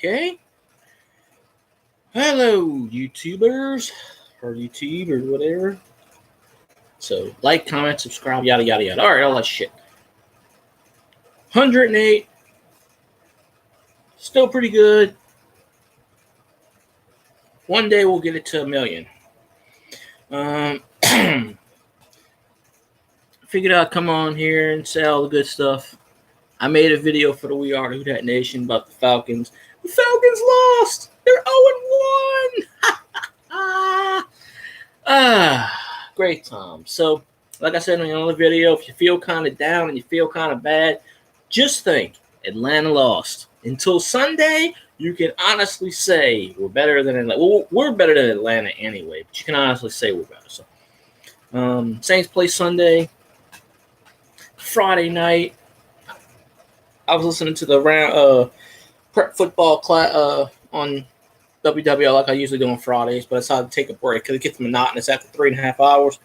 Okay. Hello, YouTubers, or YouTube, or whatever. So, like, comment, subscribe, yada, yada, yada. All right, all that shit. 108. Still pretty good. One day we'll get it to 1 million. Figured I'd come on here and say all the good stuff. I made a video for the We Are Who Dat Nation about the Falcons. The Falcons lost. They're 0-1. Great time. So, like I said in another video, if you feel kind of down and you feel kind of bad, just think Atlanta lost. Until Sunday, you can honestly say we're better than Atlanta. Well, we're better than Atlanta anyway, but you can honestly say we're better. So, Saints play Sunday. Friday night, I was listening to the prep football class on WWL like I usually do on Fridays, but I decided to take a break because it gets monotonous after 3.5 hours.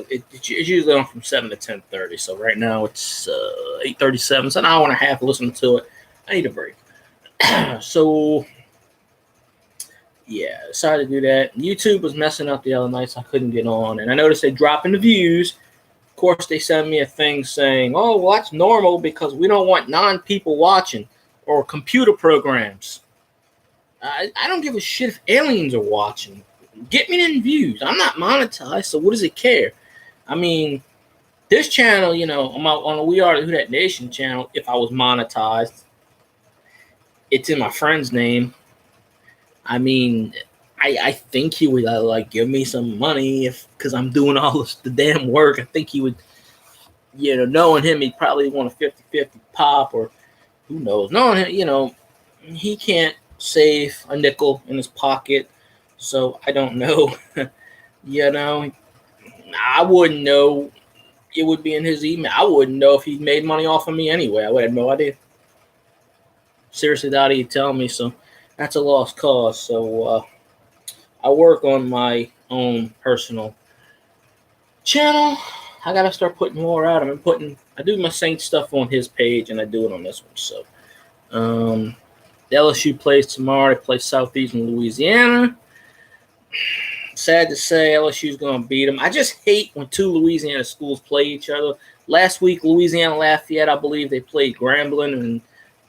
It's usually on from 7 to 10:30. So right now it's 8:37. It's an hour and a half listening to it. I need a break. So yeah, decided to do that. YouTube was messing up the other night, so I couldn't get on. And I noticed they dropping the views. Of course, they sent me a thing saying, "Oh, well, that's normal because we don't want non-people watching or computer programs." I don't give a shit if aliens are watching. Get me in views. I'm not monetized, so what does it care? I mean, this channel, on the We Are Who Dat Nation channel, if I was monetized, it's in my friend's name. I mean, I think he would give me some money because I'm doing all the damn work. I think he would, knowing him, he'd probably want a 50-50 pop, or who knows. Knowing him, he can't save a nickel in his pocket, so I don't know. I wouldn't know. It would be in his email. I wouldn't know if he made money off of me anyway. I would have no idea. Seriously, that he'd tell me, so that's a lost cause. So I work on my own personal channel. I gotta start putting more out. I do my Saints stuff on his page, and I do it on this one. So the LSU plays tomorrow. They play Southeastern Louisiana. Sad to say, LSU's going to beat them. I just hate when two Louisiana schools play each other. Last week, Louisiana Lafayette, I believe they played Grambling, and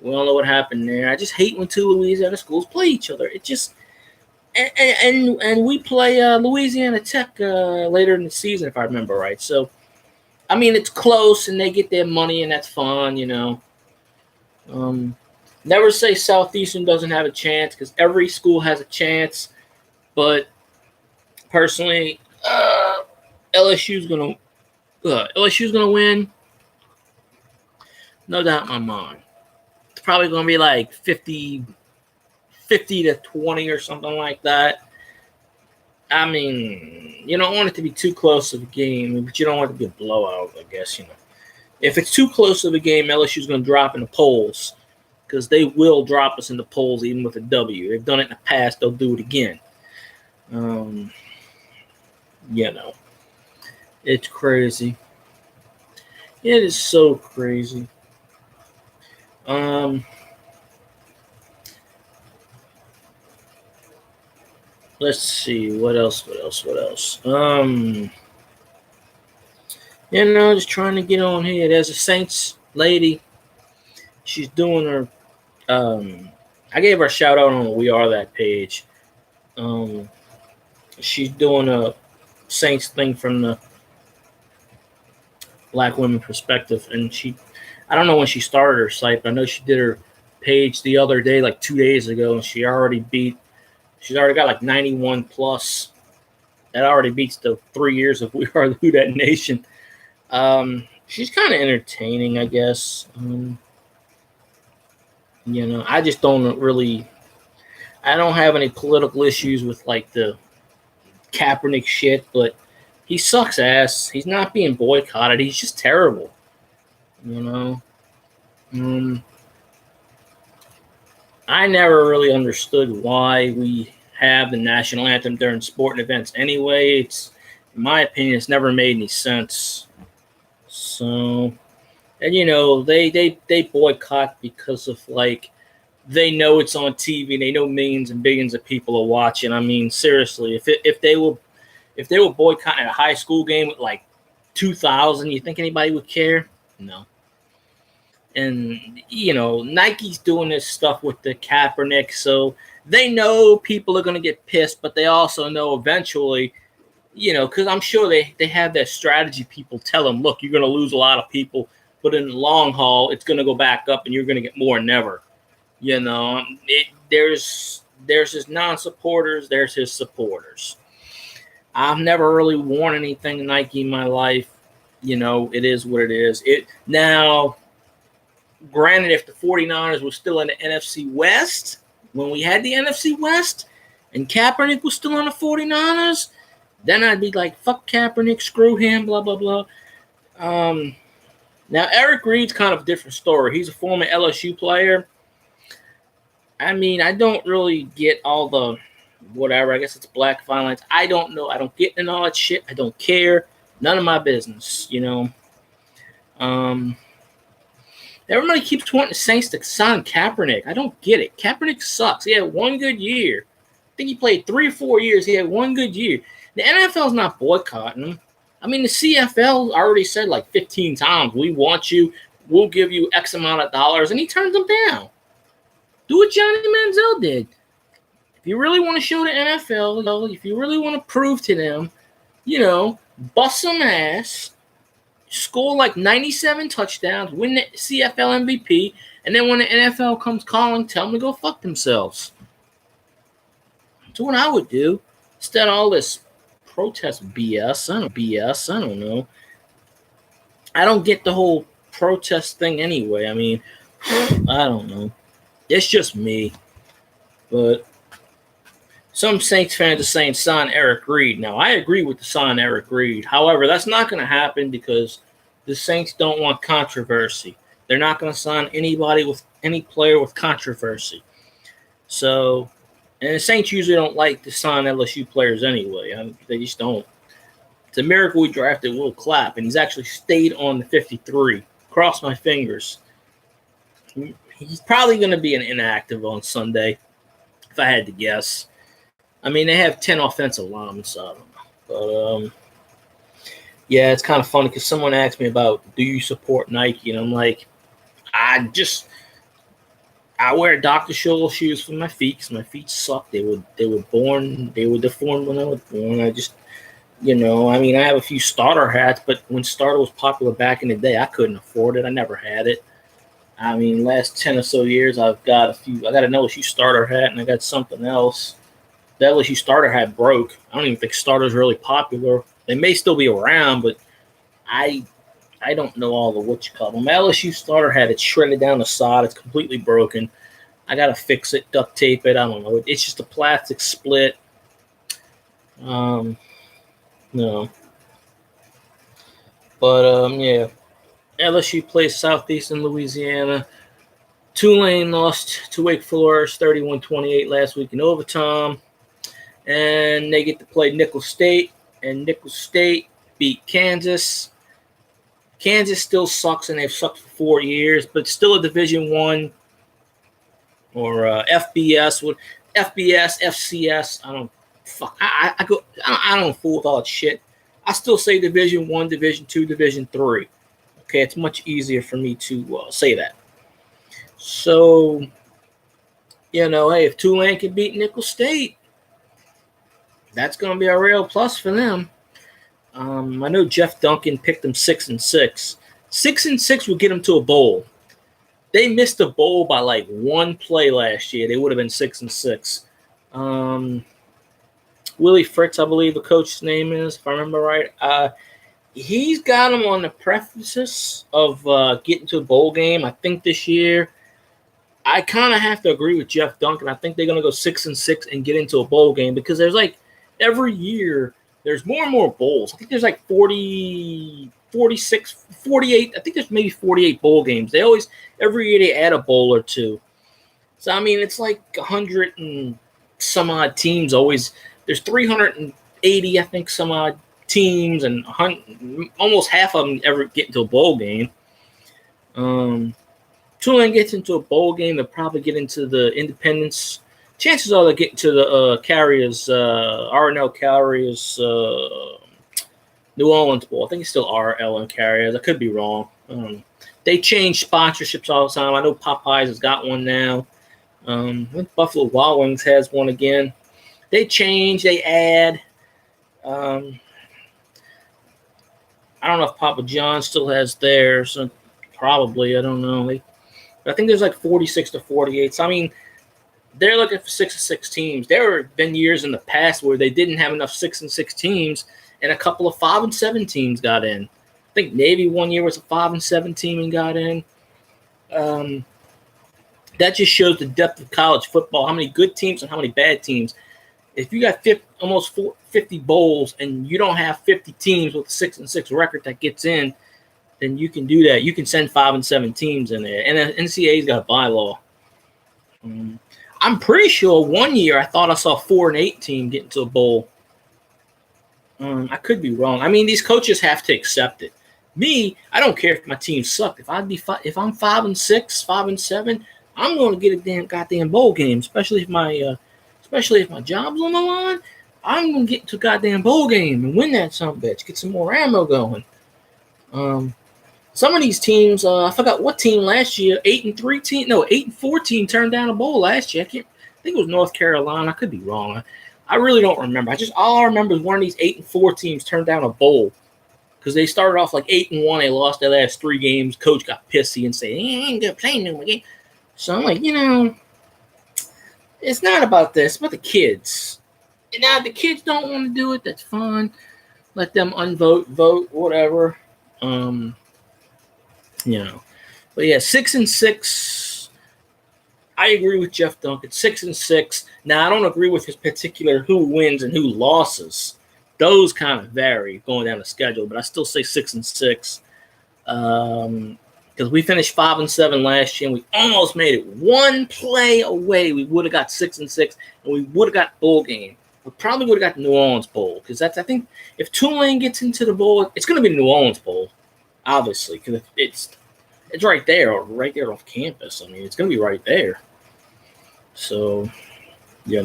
we all know what happened there. I just hate when two Louisiana schools play each other. It just and we play Louisiana Tech later in the season, if I remember right. So, I mean, it's close, and they get their money, and that's fun, Never say Southeastern doesn't have a chance because every school has a chance, but personally, LSU's gonna win. No doubt in my mind. It's probably gonna be like 50 to 20 or something like that. I mean, you don't want it to be too close of a game, but you don't want it to be a blowout, I guess, If it's too close of a game, LSU's gonna drop in the polls because they will drop us in the polls even with a W. They've done it in the past, they'll do it again. It's crazy. It is so crazy. Let's see what else. Just trying to get on here. There's a Saints lady. She's doing her. I gave her a shout out on the We Are That page. She's doing a Saints thing from the Black women perspective, and I don't know when she started her site, but I know she did her page the other day, like 2 days ago, and she's already got like 91 plus. That already beats the 3 years of We Are Who Dat Nation. She's kind of entertaining, I guess. I just don't really. I don't have any political issues with like the Kaepernick shit, but he sucks ass. He's not being boycotted. He's just terrible. I never really understood why we have the national anthem during sporting events anyway. In my opinion, it's never made any sense. So, and they boycott because of like they know it's on TV. They know millions and billions of people are watching. I mean, seriously, if they were boycotting a high school game with like 2,000, you think anybody would care? No. And Nike's doing this stuff with the Kaepernick, so they know people are going to get pissed, but they also know eventually, because I'm sure they have that strategy. People tell them, look, you're going to lose a lot of people, but in the long haul, it's going to go back up, and you're going to get more than ever. There's his non-supporters, there's his supporters. I've never really worn anything Nike in my life. It is what it is. Now, granted, if the 49ers were still in the NFC West, when we had the NFC West, and Kaepernick was still on the 49ers, then I'd be like, fuck Kaepernick, screw him, blah, blah, blah. Now, Eric Reid's kind of a different story. He's a former LSU player. I mean, I don't really get all the whatever. I guess it's black violence. I don't know. I don't get in all that shit. I don't care. None of my business, Everybody keeps wanting the Saints to sign Kaepernick. I don't get it. Kaepernick sucks. He had one good year. I think he played 3 or 4 years. He had one good year. The NFL's not boycotting him. I mean, the CFL already said like 15 times, we want you. We'll give you X amount of dollars. And he turns them down. Do what Johnny Manziel did. If you really want to show the NFL, if you really want to prove to them, bust some ass, score like 97 touchdowns, win the CFL MVP, and then when the NFL comes calling, tell them to go fuck themselves. That's what I would do. Instead of all this protest BS. I don't know. I don't get the whole protest thing anyway. I mean, I don't know. It's just me. But some Saints fans are saying sign Eric Reid. Now, I agree with the sign Eric Reid. However, that's not going to happen because the Saints don't want controversy. They're not going to sign any player with controversy. So, and the Saints usually don't like to sign LSU players anyway. They just don't. It's a miracle we drafted Will Clapp, and he's actually stayed on the 53. Cross my fingers. He's probably going to be an inactive on Sunday, if I had to guess. I mean, they have 10 offensive linemen, so I don't know. But, yeah, it's kind of funny because someone asked me about, do you support Nike? And I'm like, I wear Dr. Scholl shoes for my feet because my feet suck. They were deformed when I was born. I just, I have a few starter hats, but when starter was popular back in the day, I couldn't afford it. I never had it. I mean, last 10 or so years, I've got a few. I got an LSU starter hat, and I got something else. The LSU starter hat broke. I don't even think starters are really popular. They may still be around, but I don't know all the what you call them. My LSU starter hat, it's shredded down the side. It's completely broken. I got to fix it, duct tape it. I don't know. It's just a plastic split. No. But, yeah. LSU plays Southeastern Louisiana. Tulane lost to Wake Forest 31-28 last week in overtime. And they get to play Nicholls State. And Nicholls State beat Kansas. Kansas still sucks, and they've sucked for 4 years, but still a Division I or FBS, FCS. I don't fool with all that shit. I still say Division I, Division II, Division III. Okay, it's much easier for me to say that. So, hey, if Tulane can beat Nicholls State, that's going to be a real plus for them. I know Jeff Duncan picked them 6-6. 6-6 would get them to a bowl. They missed a bowl by like one play last year. They would have been 6-6. Willie Fritz, I believe the coach's name is, if I remember right. He's got them on the precipice of getting to a bowl game, I think, this year. I kind of have to agree with Jeff Duncan. I think they're going to go 6-6 and get into a bowl game because there's like every year there's more and more bowls. I think there's like 40, 46, 48. I think there's maybe 48 bowl games. Every year they add a bowl or two. So, I mean, it's like 100 and some odd teams always. There's 380, I think, some odd teams, and almost half of them ever get into a bowl game. Tulane gets into a bowl game, they'll probably get into the Independence. Chances are they'll get into the Carriers, RNL Carriers, New Orleans Bowl. I think it's still RL Carriers. I could be wrong. They change sponsorships all the time. I know Popeyes has got one now. I think Buffalo Wild Wings has one again. They change, they add. I don't know if Papa John still has theirs. Probably, I don't know. I think there's like 46 to 48. So, I mean, they're looking for 6-6 teams. There have been years in the past where they didn't have enough 6-6 teams, and a couple of 5-7 teams got in. I think Navy one year was a 5-7 team and got in. That just shows the depth of college football, how many good teams and how many bad teams. If you got almost 50 bowls and you don't have 50 teams with a 6-6 record that gets in, then you can do that. You can send 5-7 teams in there. And the NCAA's got a bylaw. I'm pretty sure one year I thought I saw a 4-8 team get into a bowl. I could be wrong. I mean, these coaches have to accept it. Me, I don't care if my team sucked. If I'm 5-6, 5-7, I'm going to get a damn goddamn bowl game, especially if my job's on the line. I'm going to get to a goddamn bowl game and win that sumbitch, get some more ammo going. Some of these teams, I forgot what team last year, 8-4 team turned down a bowl last year. I think it was North Carolina. I could be wrong. I really don't remember. All I remember is one of these 8-4 teams turned down a bowl because they started off like 8-1. They lost their last 3 games. Coach got pissy and said, "He ain't gonna play no more game." So I'm like, it's not about this. It's about the kids. And now if the kids don't want to do it, that's fine. Let them vote, whatever. But yeah, 6-6. I agree with Jeff Duncan. 6-6. Now I don't agree with his particular who wins and who losses. Those kind of vary going down the schedule, but I still say 6-6. Because we finished 5-7 last year, and we almost made it one play away. We would have got 6-6, and we would have got bowl game. We probably would have got the New Orleans Bowl because I think if Tulane gets into the bowl, it's going to be the New Orleans Bowl, obviously, because it's right there off campus. I mean, it's going to be right there. So, these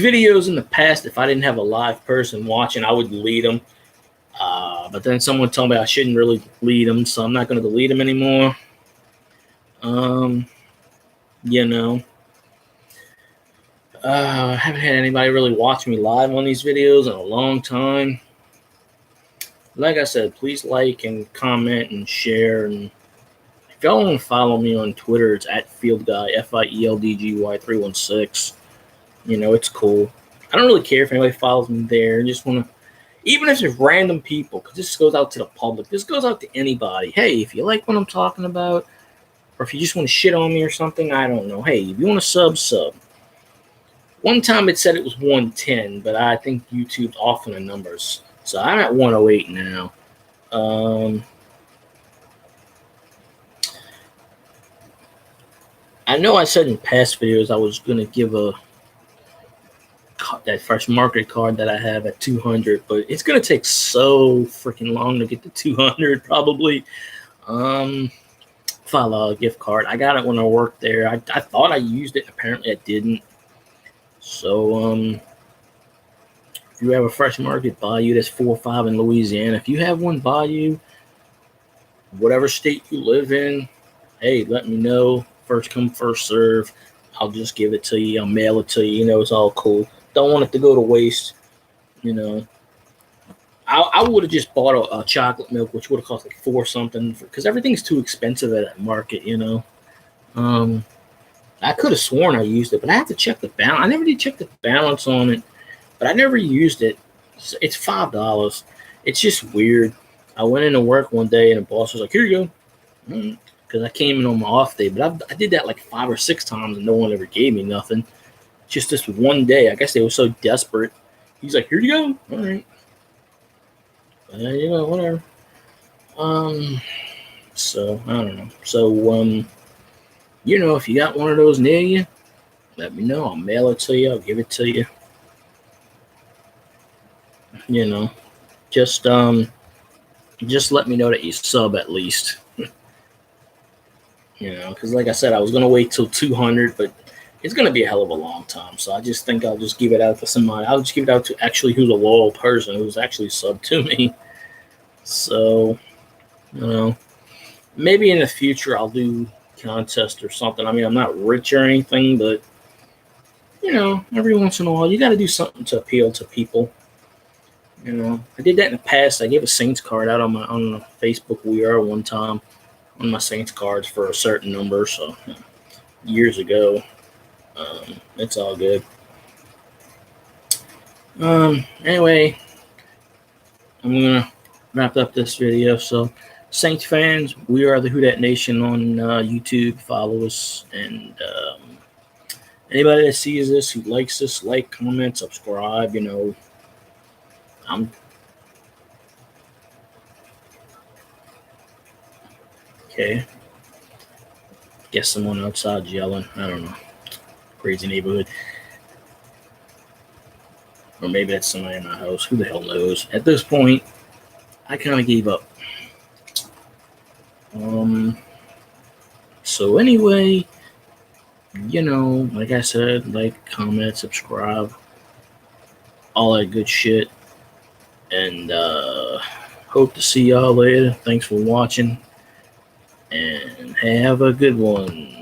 videos in the past, if I didn't have a live person watching, I would delete them. But then someone told me I shouldn't really delete them, so I'm not going to delete them anymore. I haven't had anybody really watch me live on these videos in a long time. Like I said, please like and comment and share. And if y'all want to follow me on Twitter, it's @FieldGuy, FIELDGY316. It's cool. I don't really care if anybody follows me there. I just want to, even if it's random people, because this goes out to the public. This goes out to anybody. Hey, if you like what I'm talking about, or if you just want to shit on me or something, I don't know. Hey, if you want to sub. One time it said it was 110, but I think YouTube's off on the numbers. So I'm at 108 now. I know I said in past videos I was going to give that Fresh Market card that I have at 200, but it's going to take so freaking long to get to 200 probably. If I allow a gift card. I got it when I worked there. I thought I used it. Apparently I didn't. So, if you have a Fresh Market Bayou, that's 4 or 5 in Louisiana. If you have one Bayou, whatever state you live in, hey, let me know. First come, first serve. I'll just give it to you. I'll mail it to you. It's all cool. Don't want it to go to waste. I would have just bought a chocolate milk, which would have cost like $4 something, because everything's too expensive at that market. I could have sworn I used it, but I have to check the balance. I never did check the balance on it, but I never used it. It's $5. It's just weird. I went into work one day and the boss was like, "Here you go," because I came in on my off day. But I did that like 5 or 6 times and no one ever gave me nothing. Just this one day. I guess they were so desperate. He's like, "Here you go." All right. Whatever. So I don't know. So if you got one of those near you, let me know. I'll mail it to you. I'll give it to you. Just just let me know that you sub at least. Because like I said, I was gonna wait till 200, but it's gonna be a hell of a long time. So I just think I'll just give it out to somebody. I'll just give it out to actually who's a loyal person who's actually subbed to me. So, maybe in the future I'll do contest or something. I mean, I'm not rich or anything, but every once in a while you got to do something to appeal to people. I did that in the past. I gave a Saints card out on the Facebook We Are one time on my Saints cards for a certain number. So years ago, it's all good. Anyway, I'm gonna wrap up this video. So, Saints fans, we are the Who Dat Nation on YouTube. Follow us, and anybody that sees this, who likes this, like, comment, subscribe. I'm okay. Guess someone outside yelling. I don't know. Crazy neighborhood. Or maybe that's somebody in my house. Who the hell knows? At this point, I kind of gave up. So anyway, like I said, like, comment, subscribe, all that good shit. And hope to see y'all later. Thanks for watching. And have a good one.